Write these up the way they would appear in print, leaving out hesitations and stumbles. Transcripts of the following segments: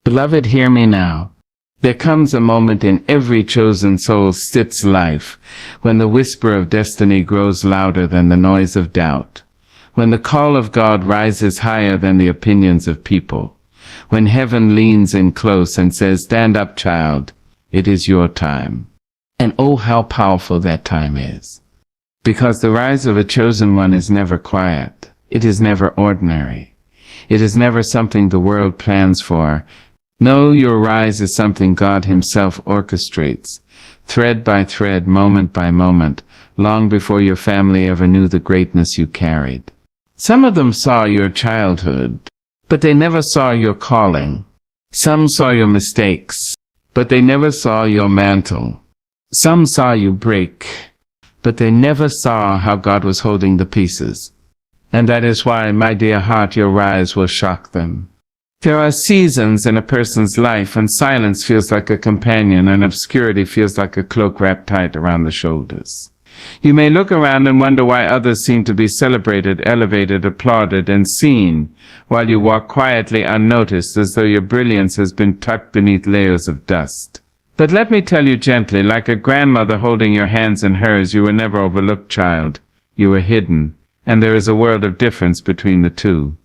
Beloved, hear me now. There comes a moment in every chosen soul's life when the whisper of destiny grows louder than the noise of doubt, when the call of God rises higher than the opinions of people, when heaven leans in close and says, "Stand up, child, it is your time." And oh, how powerful that time is. Because the rise of a chosen one is never quiet. It is never ordinary. It is never something the world plans for. No, your rise is something God Himself orchestrates, thread by thread, moment by moment, long before your family ever knew the greatness you carried. Some of them saw your childhood, but they never saw your calling. Some saw your mistakes, but they never saw your mantle. Some saw you break, but they never saw how God was holding the pieces. And that is why, my dear heart, your rise will shock them. There are seasons in a person's life when silence feels like a companion and obscurity feels like a cloak wrapped tight around the shoulders. You may look around and wonder why others seem to be celebrated, elevated, applauded, and seen, while you walk quietly unnoticed as though your brilliance has been tucked beneath layers of dust. But let me tell you gently, like a grandmother holding your hands in hers, you were never overlooked, child. You were hidden, and there is a world of difference between the two.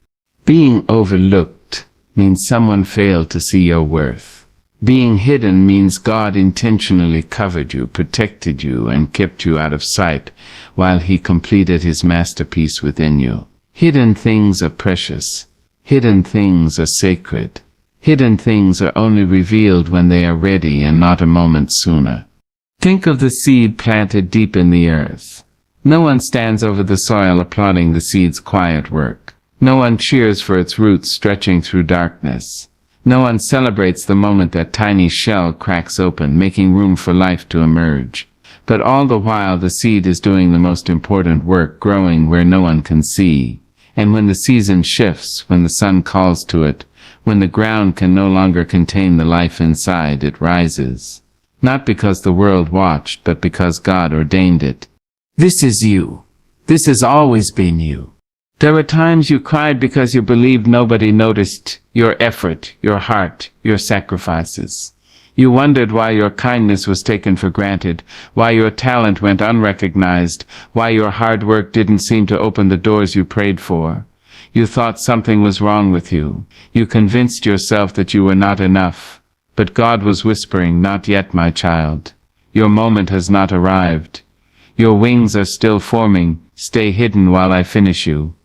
Being overlooked means someone failed to see your worth. Being hidden means God intentionally covered you, protected you, and kept you out of sight while He completed His masterpiece within you. Hidden things are precious. Hidden things are sacred. Hidden things are only revealed when they are ready and not a moment sooner. Think of the seed planted deep in the earth. No one stands over the soil applauding the seed's quiet work. No one cheers for its roots stretching through darkness. No one celebrates the moment that tiny shell cracks open, making room for life to emerge. But all the while the seed is doing the most important work, growing where no one can see. And when the season shifts, when the sun calls to it, when the ground can no longer contain the life inside, it rises. Not because the world watched, but because God ordained it. This is you. This has always been you. There were times you cried because you believed nobody noticed your effort, your heart, your sacrifices. You wondered why your kindness was taken for granted, why your talent went unrecognized, why your hard work didn't seem to open the doors you prayed for. You thought something was wrong with you. You convinced yourself that you were not enough. But God was whispering, "Not yet, my child. Your moment has not arrived. Your wings are still forming. Stay hidden while I finish you."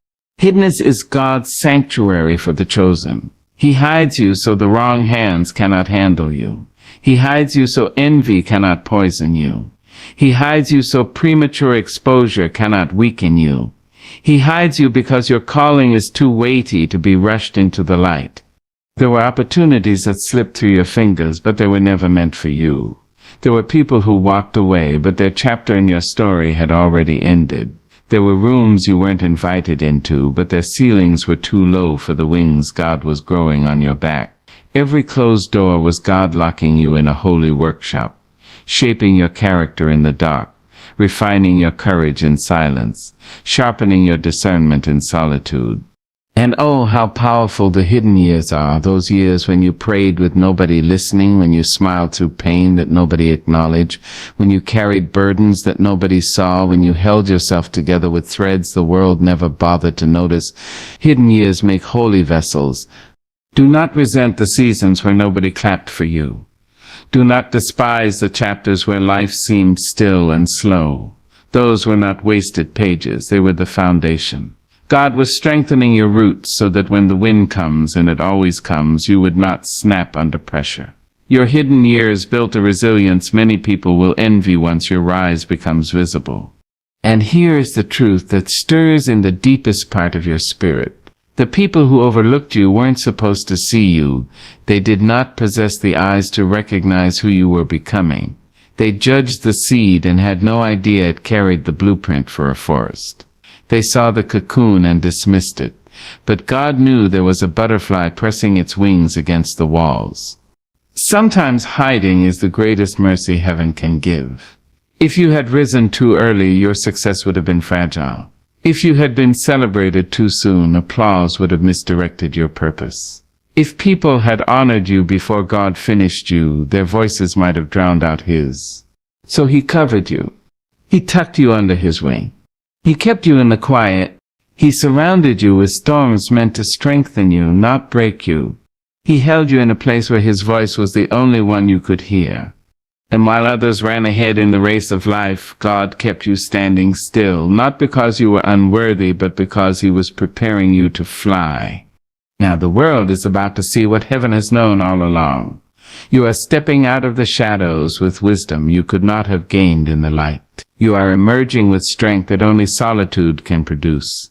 Hiddenness is God's sanctuary for the chosen. He hides you so the wrong hands cannot handle you. He hides you so envy cannot poison you. He hides you so premature exposure cannot weaken you. He hides you because your calling is too weighty to be rushed into the light. There were opportunities that slipped through your fingers, but they were never meant for you. There were people who walked away, but their chapter in your story had already ended. There were rooms you weren't invited into, but their ceilings were too low for the wings God was growing on your back. Every closed door was God locking you in a holy workshop, shaping your character in the dark, refining your courage in silence, sharpening your discernment in solitude. And oh, how powerful the hidden years are, those years when you prayed with nobody listening, when you smiled through pain that nobody acknowledged, when you carried burdens that nobody saw, when you held yourself together with threads the world never bothered to notice. Hidden years make holy vessels. Do not resent the seasons where nobody clapped for you. Do not despise the chapters where life seemed still and slow. Those were not wasted pages, they were the foundation. God was strengthening your roots so that when the wind comes, and it always comes, you would not snap under pressure. Your hidden years built a resilience many people will envy once your rise becomes visible. And here is the truth that stirs in the deepest part of your spirit. The people who overlooked you weren't supposed to see you. They did not possess the eyes to recognize who you were becoming. They judged the seed and had no idea it carried the blueprint for a forest. They saw the cocoon and dismissed it, but God knew there was a butterfly pressing its wings against the walls. Sometimes hiding is the greatest mercy heaven can give. If you had risen too early, your success would have been fragile. If you had been celebrated too soon, applause would have misdirected your purpose. If people had honored you before God finished you, their voices might have drowned out his. So he covered you. He tucked you under his wing. He kept you in the quiet. He surrounded you with storms meant to strengthen you, not break you. He held you in a place where his voice was the only one you could hear. And while others ran ahead in the race of life, God kept you standing still, not because you were unworthy, but because he was preparing you to fly. Now the world is about to see what heaven has known all along. You are stepping out of the shadows with wisdom you could not have gained in the light. You are emerging with strength that only solitude can produce.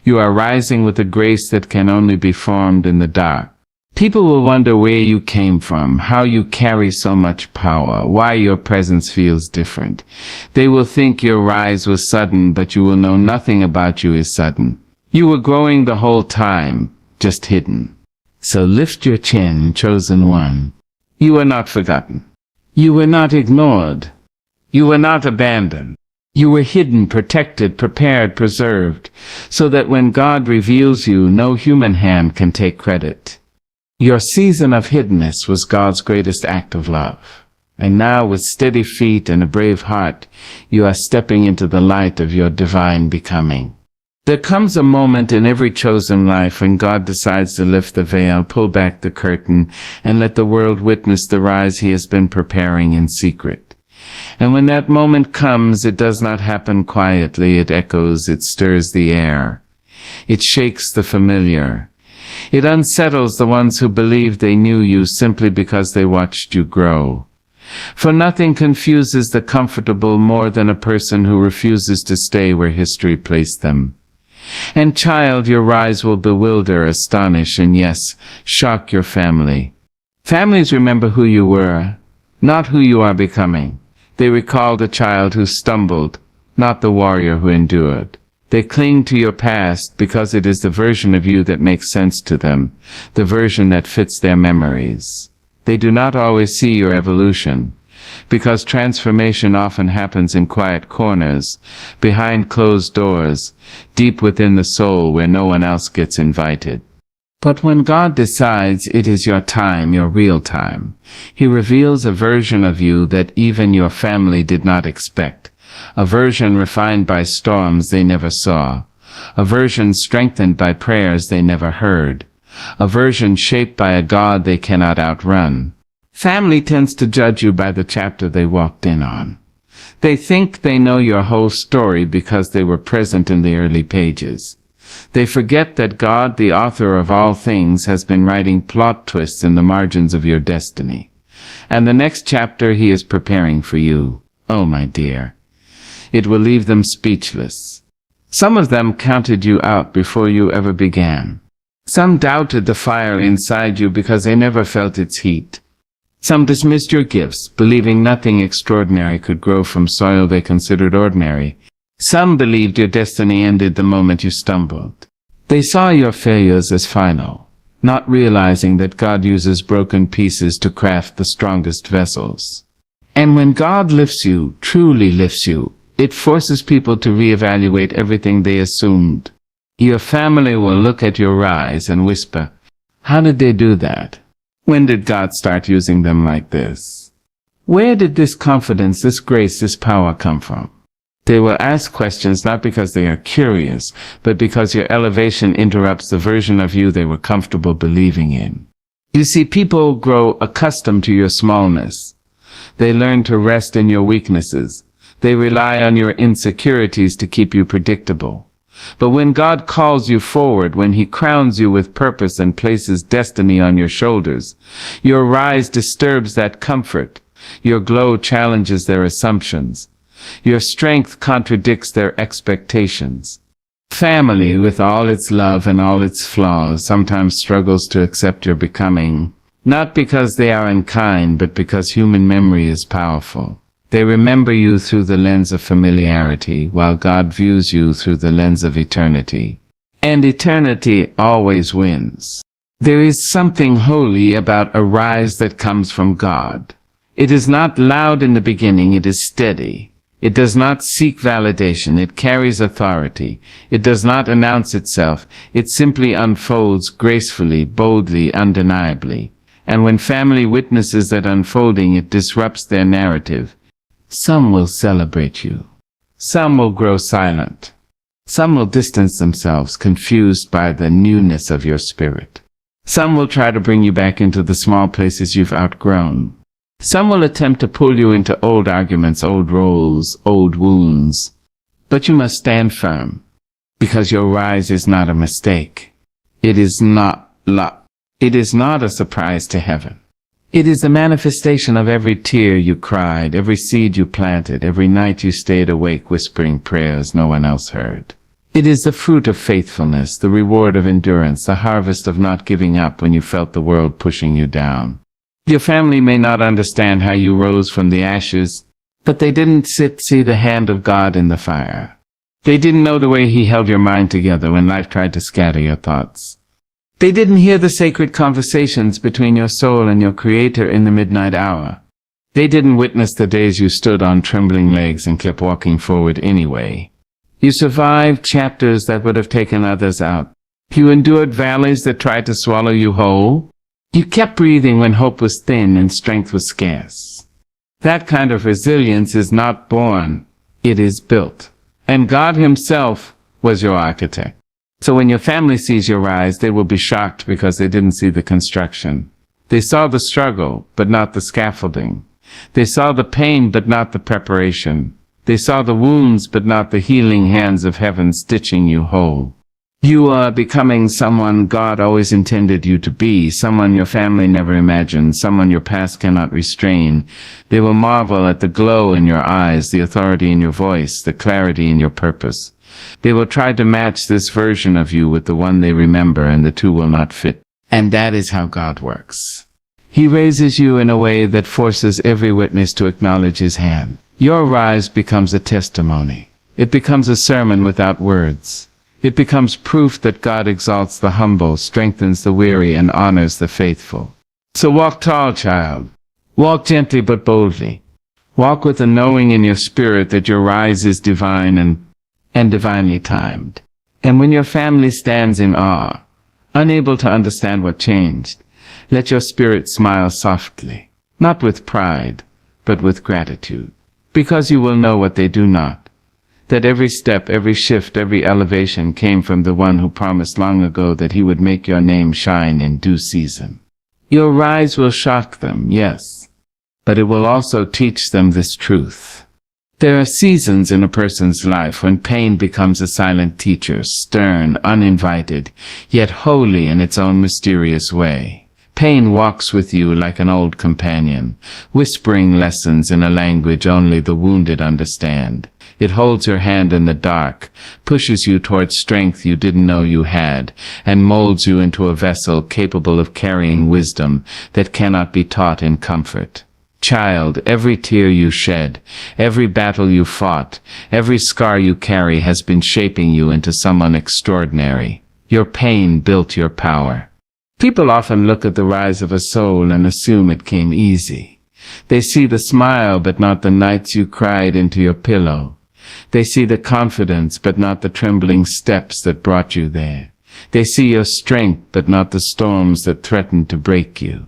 You are rising with a grace that can only be formed in the dark. People will wonder where you came from, how you carry so much power, why your presence feels different. They will think your rise was sudden, but you will know nothing about you is sudden. You were growing the whole time, just hidden. So lift your chin, chosen one. You were not forgotten. You were not ignored. You were not abandoned. You were hidden, protected, prepared, preserved, so that when God reveals you, no human hand can take credit. Your season of hiddenness was God's greatest act of love. And now, with steady feet and a brave heart, you are stepping into the light of your divine becoming. There comes a moment in every chosen life when God decides to lift the veil, pull back the curtain, and let the world witness the rise he has been preparing in secret. And when that moment comes, it does not happen quietly. It echoes, it stirs the air. It shakes the familiar. It unsettles the ones who believed they knew you simply because they watched you grow. For nothing confuses the comfortable more than a person who refuses to stay where history placed them. And child, your rise will bewilder, astonish, and yes, shock your family. Families remember who you were, not who you are becoming. They recall the child who stumbled, not the warrior who endured. They cling to your past because it is the version of you that makes sense to them, the version that fits their memories. They do not always see your evolution, because transformation often happens in quiet corners, behind closed doors, deep within the soul where no one else gets invited. But when God decides it is your time, your real time, he reveals a version of you that even your family did not expect. A version refined by storms they never saw. A version strengthened by prayers they never heard. A version shaped by a God they cannot outrun. Family tends to judge you by the chapter they walked in on. They think they know your whole story because they were present in the early pages. They forget that God, the author of all things, has been writing plot twists in the margins of your destiny. And the next chapter he is preparing for you. Oh, my dear. It will leave them speechless. Some of them counted you out before you ever began. Some doubted the fire inside you because they never felt its heat. Some dismissed your gifts, believing nothing extraordinary could grow from soil they considered ordinary. Some believed your destiny ended the moment you stumbled. They saw your failures as final, not realizing that God uses broken pieces to craft the strongest vessels. And when God lifts you, truly lifts you, it forces people to reevaluate everything they assumed. Your family will look at your rise and whisper, "How did they do that? When did God start using them like this? Where did this confidence, this grace, this power come from?" They will ask questions not because they are curious, but because your elevation interrupts the version of you they were comfortable believing in. You see, people grow accustomed to your smallness. They learn to rest in your weaknesses. They rely on your insecurities to keep you predictable. But when God calls you forward, when he crowns you with purpose and places destiny on your shoulders, your rise disturbs that comfort. Your glow challenges their assumptions. Your strength contradicts their expectations. Family, with all its love and all its flaws, sometimes struggles to accept your becoming, not because they are unkind, but because human memory is powerful. They remember you through the lens of familiarity, while God views you through the lens of eternity. And eternity always wins. There is something holy about a rise that comes from God. It is not loud in the beginning, it is steady. It does not seek validation. It carries authority. It does not announce itself. It simply unfolds gracefully, boldly, undeniably. And when family witnesses that unfolding, it disrupts their narrative. Some will celebrate you. Some will grow silent. Some will distance themselves, confused by the newness of your spirit. Some will try to bring you back into the small places you've outgrown. Some will attempt to pull you into old arguments, old roles, old wounds. But you must stand firm, because your rise is not a mistake. It is not luck. It is not a surprise to heaven. It is the manifestation of every tear you cried, every seed you planted, every night you stayed awake whispering prayers no one else heard. It is the fruit of faithfulness, the reward of endurance, the harvest of not giving up when you felt the world pushing you down. Your family may not understand how you rose from the ashes, but they didn't see the hand of God in the fire. They didn't know the way He held your mind together when life tried to scatter your thoughts. They didn't hear the sacred conversations between your soul and your Creator in the midnight hour. They didn't witness the days you stood on trembling legs and kept walking forward anyway. You survived chapters that would have taken others out. You endured valleys that tried to swallow you whole. You kept breathing when hope was thin and strength was scarce. That kind of resilience is not born, it is built. And God Himself was your architect. So when your family sees your rise, they will be shocked because they didn't see the construction. They saw the struggle, but not the scaffolding. They saw the pain, but not the preparation. They saw the wounds, but not the healing hands of heaven stitching you whole. You are becoming someone God always intended you to be, someone your family never imagined, someone your past cannot restrain. They will marvel at the glow in your eyes, the authority in your voice, the clarity in your purpose. They will try to match this version of you with the one they remember, and the two will not fit. And that is how God works. He raises you in a way that forces every witness to acknowledge His hand. Your rise becomes a testimony. It becomes a sermon without words. It becomes proof that God exalts the humble, strengthens the weary, and honors the faithful. So walk tall, child. Walk gently but boldly. Walk with a knowing in your spirit that your rise is divine and divinely timed. And when your family stands in awe, unable to understand what changed, let your spirit smile softly, not with pride, but with gratitude. Because you will know what they do not, that every step, every shift, every elevation came from the one who promised long ago that He would make your name shine in due season. Your rise will shock them, yes, but it will also teach them this truth. There are seasons in a person's life when pain becomes a silent teacher, stern, uninvited, yet holy in its own mysterious way. Pain walks with you like an old companion, whispering lessons in a language only the wounded understand. It holds your hand in the dark, pushes you towards strength you didn't know you had, and molds you into a vessel capable of carrying wisdom that cannot be taught in comfort. Child, every tear you shed, every battle you fought, every scar you carry has been shaping you into someone extraordinary. Your pain built your power. People often look at the rise of a soul and assume it came easy. They see the smile but not the nights you cried into your pillow. They see the confidence but not the trembling steps that brought you there. They see your strength but not the storms that threatened to break you.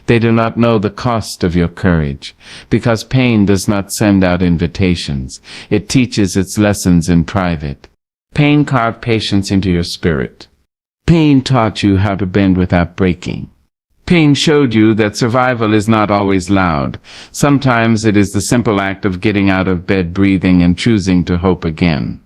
They do not know the cost of your courage, because pain does not send out invitations. It teaches its lessons in private. Pain carved patience into your spirit. Pain taught you how to bend without breaking. Pain showed you that survival is not always loud. Sometimes it is the simple act of getting out of bed, breathing, and choosing to hope again.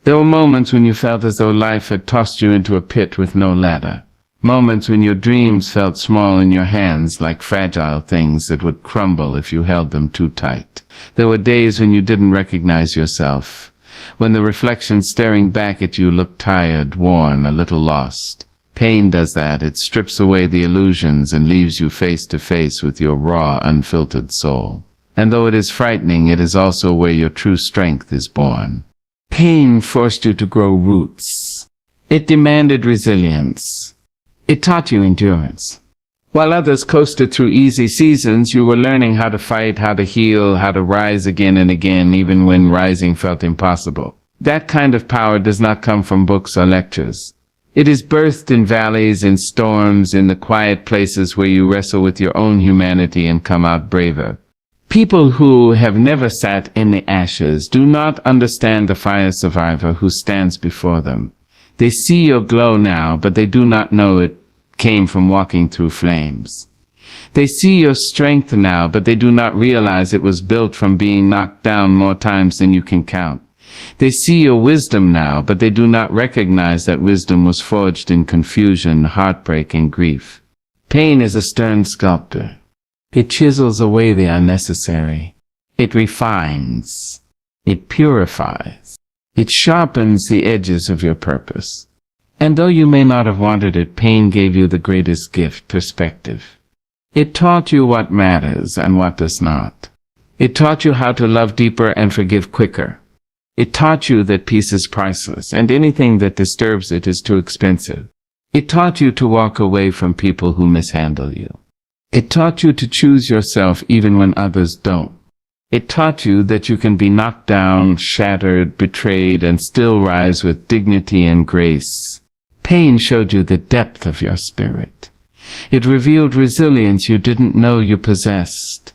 There were moments when you felt as though life had tossed you into a pit with no ladder. Moments when your dreams felt small in your hands, like fragile things that would crumble if you held them too tight. There were days when you didn't recognize yourself, when the reflection staring back at you looked tired, worn, a little lost. Pain does that. It strips away the illusions and leaves you face to face with your raw, unfiltered soul. And though it is frightening, it is also where your true strength is born. Pain forced you to grow roots. It demanded resilience. It taught you endurance. While others coasted through easy seasons, you were learning how to fight, how to heal, how to rise again and again, even when rising felt impossible. That kind of power does not come from books or lectures. It is birthed in valleys, in storms, in the quiet places where you wrestle with your own humanity and come out braver. People who have never sat in the ashes do not understand the fire survivor who stands before them. They see your glow now, but they do not know it came from walking through flames. They see your strength now, but they do not realize it was built from being knocked down more times than you can count. They see your wisdom now, but they do not recognize that wisdom was forged in confusion, heartbreak, and grief. Pain is a stern sculptor. It chisels away the unnecessary. It refines. It purifies. It sharpens the edges of your purpose. And though you may not have wanted it, pain gave you the greatest gift, perspective. It taught you what matters and what does not. It taught you how to love deeper and forgive quicker. It taught you that peace is priceless, and anything that disturbs it is too expensive. It taught you to walk away from people who mishandle you. It taught you to choose yourself even when others don't. It taught you that you can be knocked down, shattered, betrayed, and still rise with dignity and grace. Pain showed you the depth of your spirit. It revealed resilience you didn't know you possessed.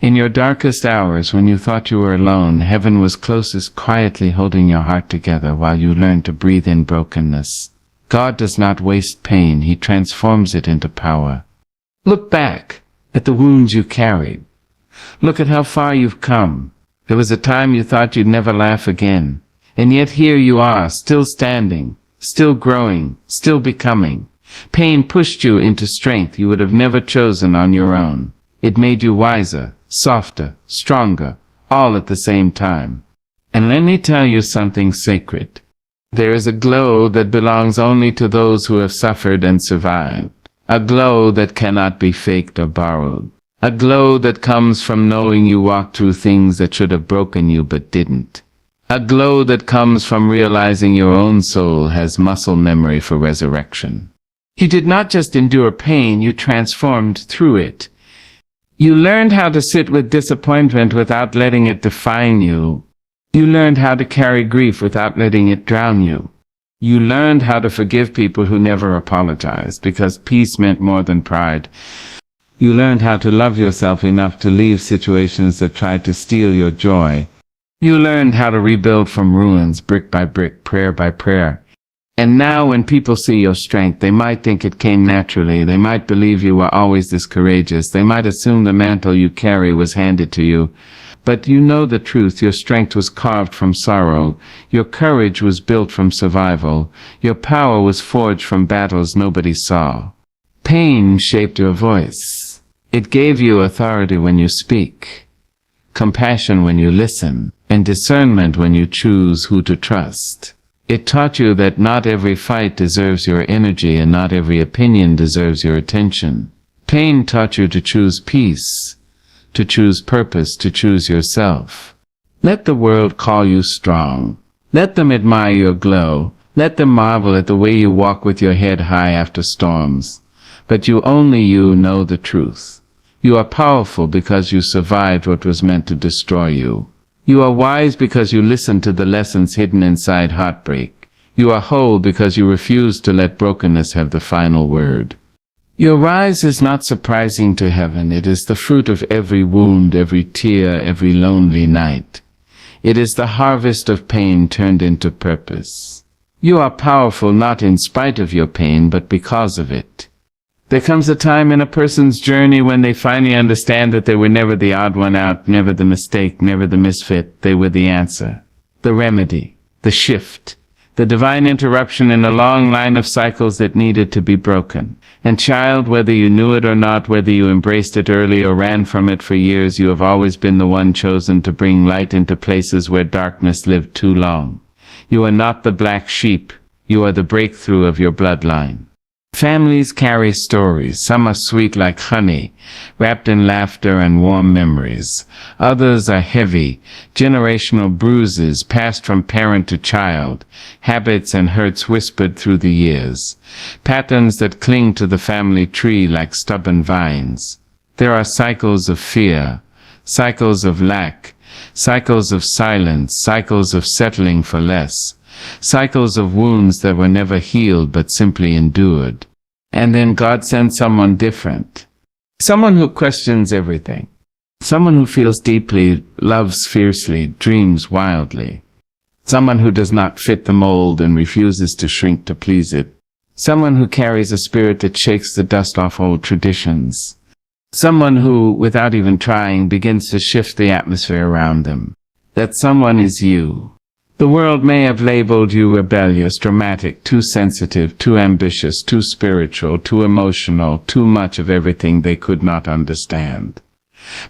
In your darkest hours, when you thought you were alone, heaven was closest, quietly holding your heart together while you learned to breathe in brokenness. God does not waste pain, He transforms it into power. Look back at the wounds you carried. Look at how far you've come. There was a time you thought you'd never laugh again. And yet here you are, still standing, still growing, still becoming. Pain pushed you into strength you would have never chosen on your own. It made you wiser, softer, stronger, all at the same time. And let me tell you something sacred. There is a glow that belongs only to those who have suffered and survived. A glow that cannot be faked or borrowed. A glow that comes from knowing you walked through things that should have broken you but didn't. A glow that comes from realizing your own soul has muscle memory for resurrection. You did not just endure pain, you transformed through it. You learned how to sit with disappointment without letting it define you. You learned how to carry grief without letting it drown you. You learned how to forgive people who never apologized, because peace meant more than pride. You learned how to love yourself enough to leave situations that tried to steal your joy. You learned how to rebuild from ruins, brick by brick, prayer by prayer. And now when people see your strength, they might think it came naturally. They might believe you were always this courageous. They might assume the mantle you carry was handed to you. But you know the truth. Your strength was carved from sorrow. Your courage was built from survival. Your power was forged from battles nobody saw. Pain shaped your voice. It gave you authority when you speak, compassion when you listen, and discernment when you choose who to trust. It taught you that not every fight deserves your energy and not every opinion deserves your attention. Pain taught you to choose peace, to choose purpose, to choose yourself. Let the world call you strong. Let them admire your glow. Let them marvel at the way you walk with your head high after storms. But only you know the truth. You are powerful because you survived what was meant to destroy you. You are wise because you listened to the lessons hidden inside heartbreak. You are whole because you refused to let brokenness have the final word. Your rise is not surprising to heaven. It is the fruit of every wound, every tear, every lonely night. It is the harvest of pain turned into purpose. You are powerful not in spite of your pain, but because of it. There comes a time in a person's journey when they finally understand that they were never the odd one out, never the mistake, never the misfit. They were the answer, the remedy, the shift, the divine interruption in a long line of cycles that needed to be broken. And child, whether you knew it or not, whether you embraced it early or ran from it for years, you have always been the one chosen to bring light into places where darkness lived too long. You are not the black sheep. You are the breakthrough of your bloodline. Families carry stories. Some are sweet like honey, wrapped in laughter and warm memories. Others are heavy, generational bruises passed from parent to child, habits and hurts whispered through the years, patterns that cling to the family tree like stubborn vines. There are cycles of fear, cycles of lack, cycles of silence, cycles of settling for less, cycles of wounds that were never healed but simply endured. And then God sends someone different. Someone who questions everything. Someone who feels deeply, loves fiercely, dreams wildly. Someone who does not fit the mold and refuses to shrink to please it. Someone who carries a spirit that shakes the dust off old traditions. Someone who, without even trying, begins to shift the atmosphere around them. That someone is you. The world may have labeled you rebellious, dramatic, too sensitive, too ambitious, too spiritual, too emotional, too much of everything they could not understand.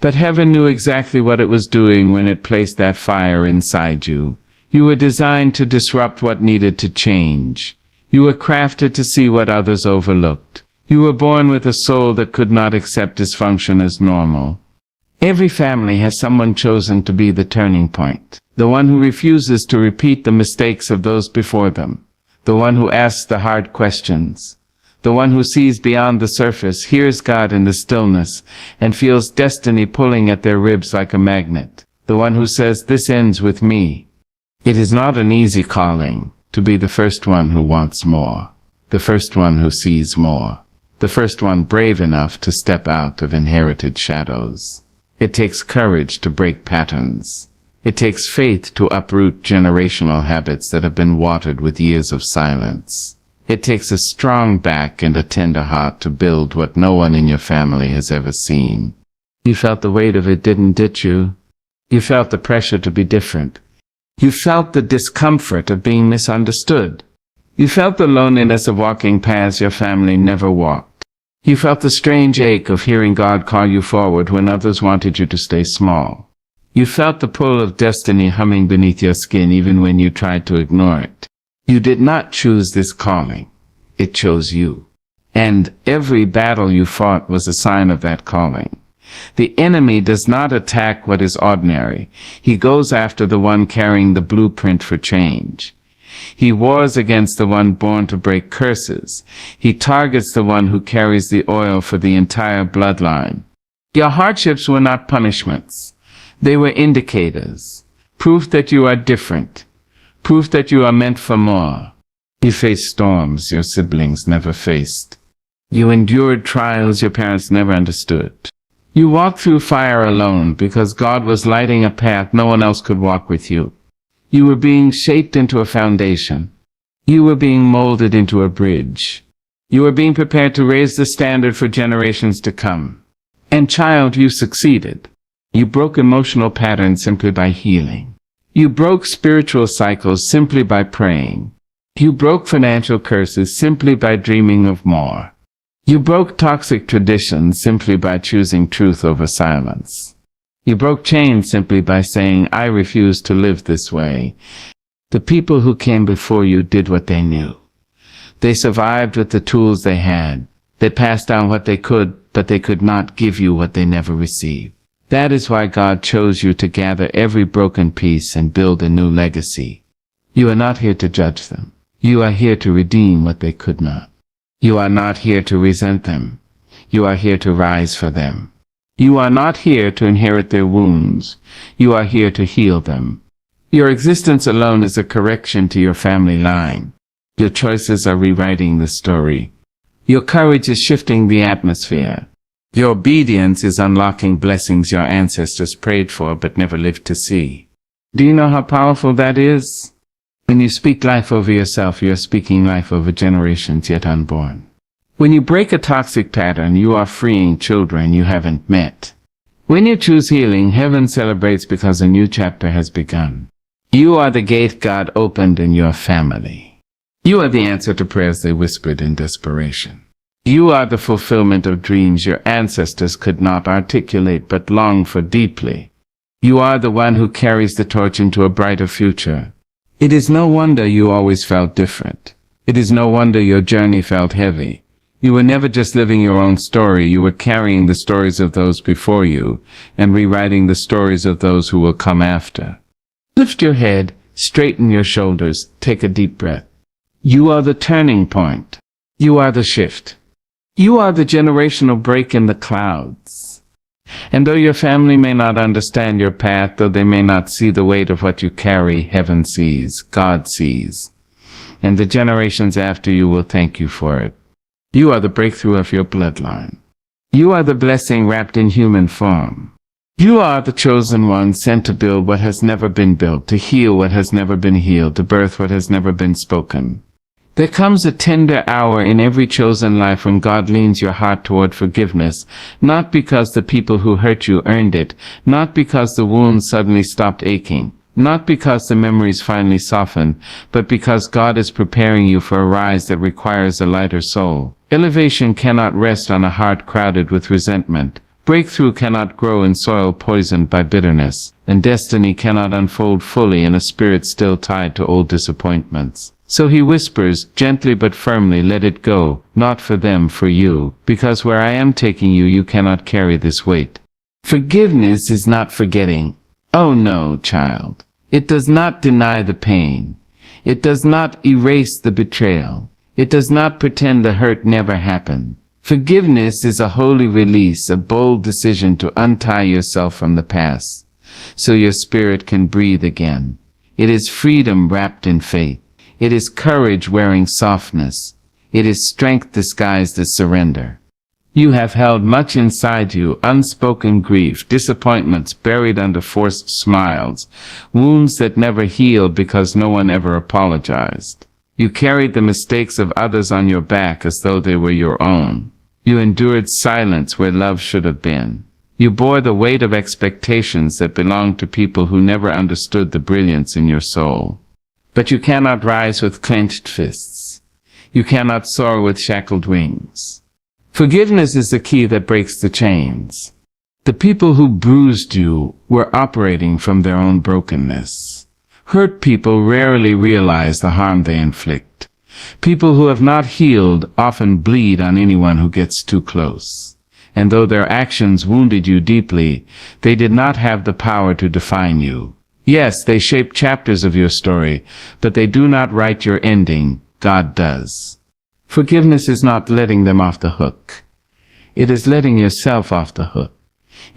But heaven knew exactly what it was doing when it placed that fire inside you. You were designed to disrupt what needed to change. You were crafted to see what others overlooked. You were born with a soul that could not accept dysfunction as normal. Every family has someone chosen to be the turning point. The one who refuses to repeat the mistakes of those before them. The one who asks the hard questions. The one who sees beyond the surface, hears God in the stillness, and feels destiny pulling at their ribs like a magnet. The one who says, "This ends with me." It is not an easy calling to be the first one who wants more. The first one who sees more. The first one brave enough to step out of inherited shadows. It takes courage to break patterns. It takes faith to uproot generational habits that have been watered with years of silence. It takes a strong back and a tender heart to build what no one in your family has ever seen. You felt the weight of it, didn't you? You felt the pressure to be different. You felt the discomfort of being misunderstood. You felt the loneliness of walking paths your family never walked. You felt the strange ache of hearing God call you forward when others wanted you to stay small. You felt the pull of destiny humming beneath your skin even when you tried to ignore it. You did not choose this calling. It chose you. And every battle you fought was a sign of that calling. The enemy does not attack what is ordinary. He goes after the one carrying the blueprint for change. He wars against the one born to break curses. He targets the one who carries the oil for the entire bloodline. Your hardships were not punishments. They were indicators, proof that you are different, proof that you are meant for more. You faced storms your siblings never faced. You endured trials your parents never understood. You walked through fire alone because God was lighting a path no one else could walk with you. You were being shaped into a foundation. You were being molded into a bridge. You were being prepared to raise the standard for generations to come. And child, you succeeded. You broke emotional patterns simply by healing. You broke spiritual cycles simply by praying. You broke financial curses simply by dreaming of more. You broke toxic traditions simply by choosing truth over silence. You broke chains simply by saying, "I refuse to live this way." The people who came before you did what they knew. They survived with the tools they had. They passed down what they could, but they could not give you what they never received. That is why God chose you to gather every broken piece and build a new legacy. You are not here to judge them. You are here to redeem what they could not. You are not here to resent them. You are here to rise for them. You are not here to inherit their wounds. You are here to heal them. Your existence alone is a correction to your family line. Your choices are rewriting the story. Your courage is shifting the atmosphere. Your obedience is unlocking blessings your ancestors prayed for but never lived to see. Do you know how powerful that is? When you speak life over yourself, you are speaking life over generations yet unborn. When you break a toxic pattern, you are freeing children you haven't met. When you choose healing, heaven celebrates because a new chapter has begun. You are the gate God opened in your family. You are the answer to prayers they whispered in desperation. You are the fulfillment of dreams your ancestors could not articulate but longed for deeply. You are the one who carries the torch into a brighter future. It is no wonder you always felt different. It is no wonder your journey felt heavy. You were never just living your own story, you were carrying the stories of those before you, and rewriting the stories of those who will come after. Lift your head, straighten your shoulders, take a deep breath. You are the turning point. You are the shift. You are the generational break in the clouds. And though your family may not understand your path, though they may not see the weight of what you carry, heaven sees, God sees. And the generations after you will thank you for it. You are the breakthrough of your bloodline. You are the blessing wrapped in human form. You are the chosen one sent to build what has never been built, to heal what has never been healed, to birth what has never been spoken. There comes a tender hour in every chosen life when God leans your heart toward forgiveness, not because the people who hurt you earned it, not because the wounds suddenly stopped aching, not because the memories finally soften, but because God is preparing you for a rise that requires a lighter soul. Elevation cannot rest on a heart crowded with resentment. Breakthrough cannot grow in soil poisoned by bitterness, and destiny cannot unfold fully in a spirit still tied to old disappointments. So he whispers, gently but firmly, let it go, not for them, for you, because where I am taking you, you cannot carry this weight. Forgiveness is not forgetting. Oh no, child. It does not deny the pain. It does not erase the betrayal. It does not pretend the hurt never happened. Forgiveness is a holy release, a bold decision to untie yourself from the past, so your spirit can breathe again. It is freedom wrapped in faith. It is courage wearing softness. It is strength disguised as surrender. You have held much inside you, unspoken grief, disappointments buried under forced smiles, wounds that never healed because no one ever apologized. You carried the mistakes of others on your back as though they were your own. You endured silence where love should have been. You bore the weight of expectations that belonged to people who never understood the brilliance in your soul. But you cannot rise with clenched fists. You cannot soar with shackled wings. Forgiveness is the key that breaks the chains. The people who bruised you were operating from their own brokenness. Hurt people rarely realize the harm they inflict. People who have not healed often bleed on anyone who gets too close. And though their actions wounded you deeply, they did not have the power to define you. Yes, they shape chapters of your story, but they do not write your ending. God does. Forgiveness is not letting them off the hook. It is letting yourself off the hook.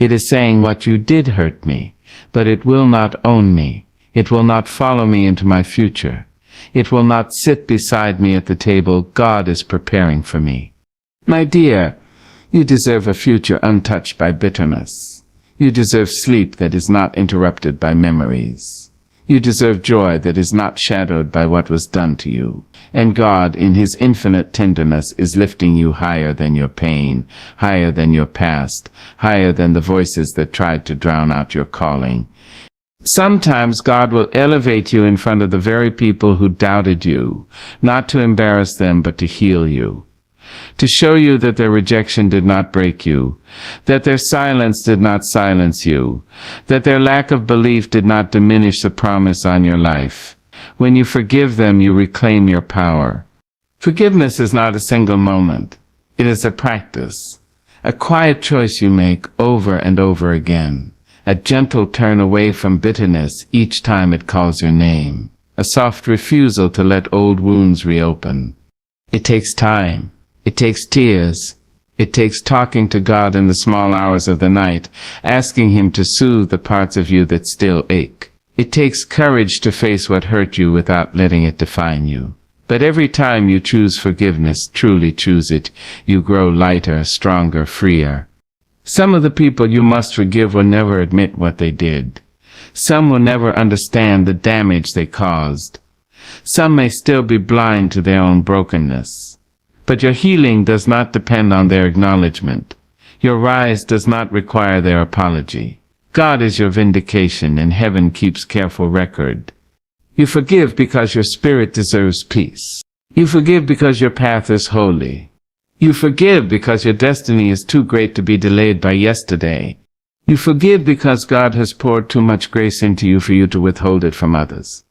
It is saying, what you did hurt me, but it will not own me. It will not follow me into my future. It will not sit beside me at the table God is preparing for me. My dear, you deserve a future untouched by bitterness. You deserve sleep that is not interrupted by memories. You deserve joy that is not shadowed by what was done to you. And God, in His infinite tenderness, is lifting you higher than your pain, higher than your past, higher than the voices that tried to drown out your calling. Sometimes God will elevate you in front of the very people who doubted you, not to embarrass them, but to heal you. To show you that their rejection did not break you, that their silence did not silence you, that their lack of belief did not diminish the promise on your life. When you forgive them, you reclaim your power. Forgiveness is not a single moment. It is a practice, a quiet choice you make over and over again, a gentle turn away from bitterness each time it calls your name, a soft refusal to let old wounds reopen. It takes time. It takes tears. It takes talking to God in the small hours of the night, asking Him to soothe the parts of you that still ache. It takes courage to face what hurt you without letting it define you. But every time you choose forgiveness, truly choose it, you grow lighter, stronger, freer. Some of the people you must forgive will never admit what they did. Some will never understand the damage they caused. Some may still be blind to their own brokenness. But your healing does not depend on their acknowledgement. Your rise does not require their apology. God is your vindication, and heaven keeps careful record. You forgive because your spirit deserves peace. You forgive because your path is holy. You forgive because your destiny is too great to be delayed by yesterday. You forgive because God has poured too much grace into you for you to withhold it from others.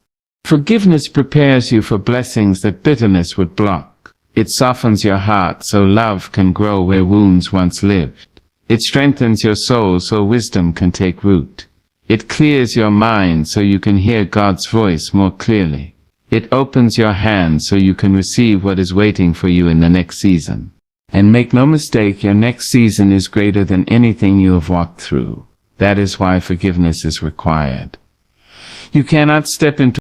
Forgiveness prepares you for blessings that bitterness would block. It softens your heart so love can grow where wounds once lived. It strengthens your soul so wisdom can take root. It clears your mind so you can hear God's voice more clearly. It opens your hands so you can receive what is waiting for you in the next season. And make no mistake, your next season is greater than anything you have walked through. That is why forgiveness is required. You cannot step into